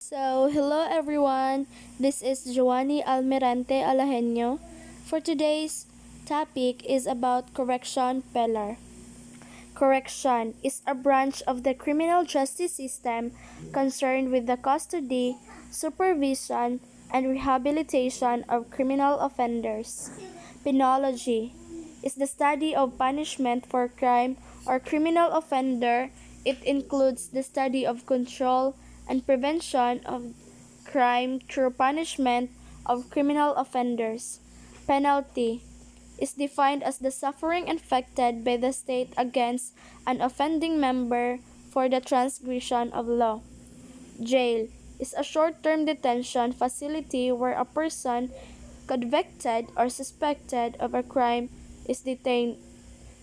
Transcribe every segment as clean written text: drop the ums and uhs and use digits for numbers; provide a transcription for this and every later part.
Hello everyone. This is Joanie Almirante Alajenio. For today's topic is about correction pillar. Correction is a branch of the criminal justice system concerned with the custody, supervision, and rehabilitation of criminal offenders. Penology is the study of punishment for crime or criminal offender. It includes the study of control and prevention of crime through punishment of criminal offenders. Penalty is defined as the suffering inflicted by the state against an offending member for the transgression of law. Jail is a short-term detention facility where a person convicted or suspected of a crime is detained.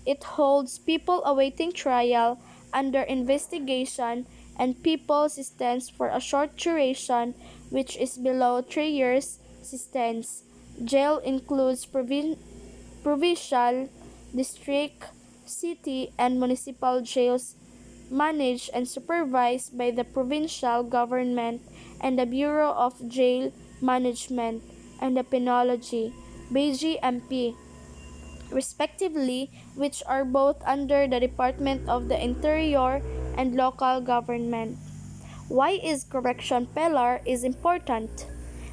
It holds people awaiting trial, under investigation, and people sentenced for a short duration, which is below 3 years sentence. Jail includes provincial, district, city, and municipal jails managed and supervised by the provincial government and the Bureau of Jail Management and the Penology (BGMP), respectively, which are both under the Department of the Interior and local government. Why is correction pillar is important?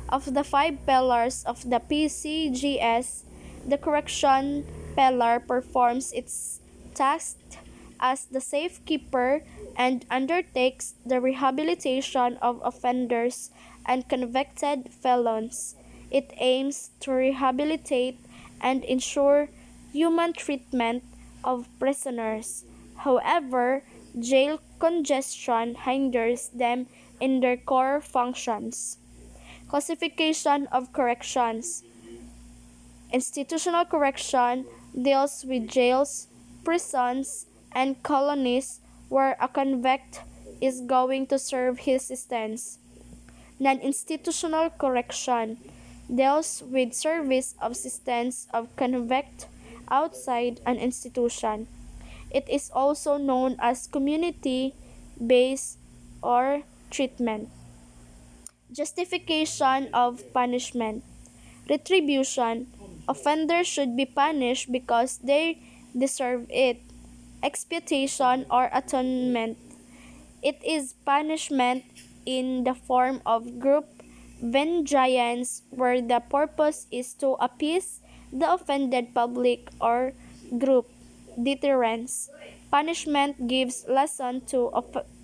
Of the five pillars of the PCGS, the correction pillar performs its task as the safekeeper and undertakes the rehabilitation of offenders and convicted felons. It aims to rehabilitate and ensure human treatment of prisoners. However, jail congestion hinders them in their core functions. Classification of corrections. Institutional correction deals with jails, prisons, and colonies where a convict is going to serve his sentence. Non-institutional correction deals with service of sentence of convict outside an institution. It is also known as community-based or treatment. Justification of punishment. Retribution. Offenders should be punished because they deserve it. Expiation or atonement. It is punishment in the form of group vengeance where the purpose is to appease the offended public or group. Deterrence. Punishment gives lesson to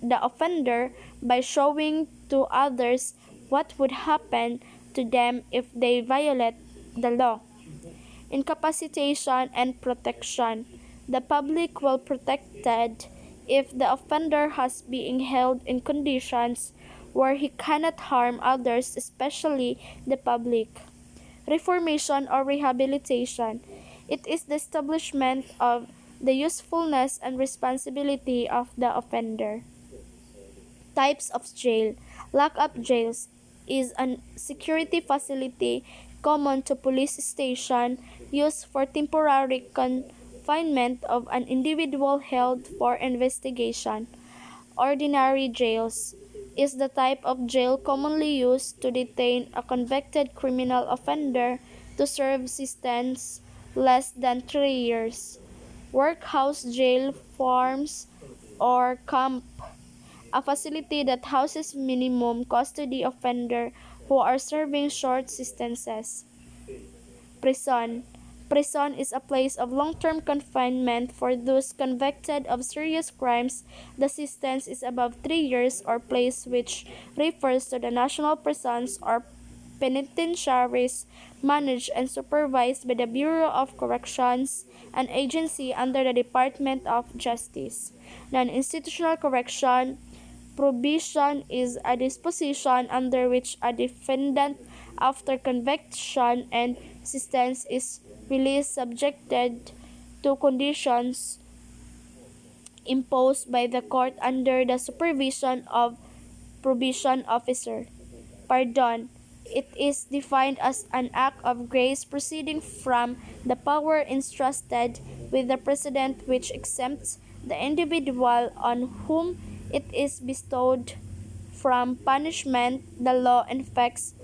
the offender by showing to others what would happen to them if they violate the law. Incapacitation and protection. The public will protected if the offender has being held in conditions where he cannot harm others, especially the public. Reformation or rehabilitation. It is the establishment of the usefulness and responsibility of the offender. Types of jail. Lockup jails is a security facility common to police station used for temporary confinement of an individual held for investigation. Ordinary jails is the type of jail commonly used to detain a convicted criminal offender to serve sentence less than 3 years. Workhouse jail forms or camp, a facility that houses minimum custody offender who are serving short sentences. Prison. Prison is a place of long-term confinement for those convicted of serious crimes. The sentence is above 3 years or place which refers to the national prisons or penitentiaries managed and supervised by the Bureau of Corrections, an agency under the Department of Justice. Non-institutional correction. Probation is a disposition under which a defendant, after conviction and sentence, is released subjected to conditions imposed by the court under the supervision of probation officer. Pardon. It is defined as an act of grace proceeding from the power entrusted with the President which exempts the individual on whom it is bestowed from punishment the law inflicts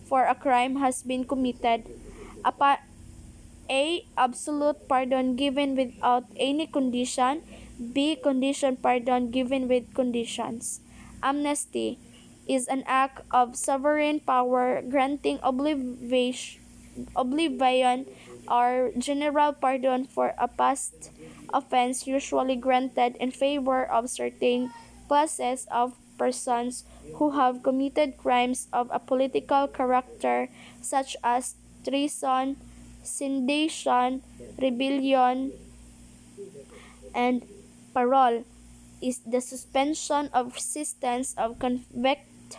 for a crime has been committed. A, A. Absolute pardon given without any condition. B. Condition pardon given with conditions. Amnesty is an act of sovereign power granting oblivion or general pardon for a past offense, usually granted in favor of certain classes of persons who have committed crimes of a political character such as treason, sedition, rebellion, and parole is the suspension of resistance of convict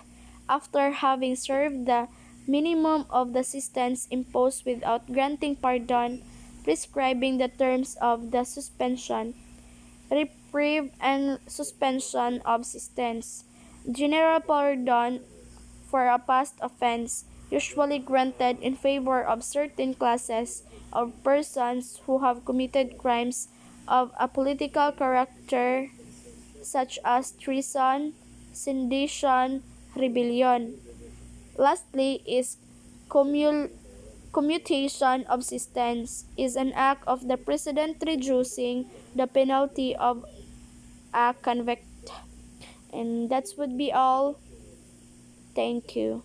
after having served the minimum of the sentence imposed without granting pardon, prescribing the terms of the suspension, reprieve and suspension of sentence. General pardon for a past offense, usually granted in favor of certain classes of persons who have committed crimes of a political character such as treason, sedition, rebellion. Lastly is commul- commutation of sentence is an act of the president reducing the penalty of a convict. And that would be all. Thank you.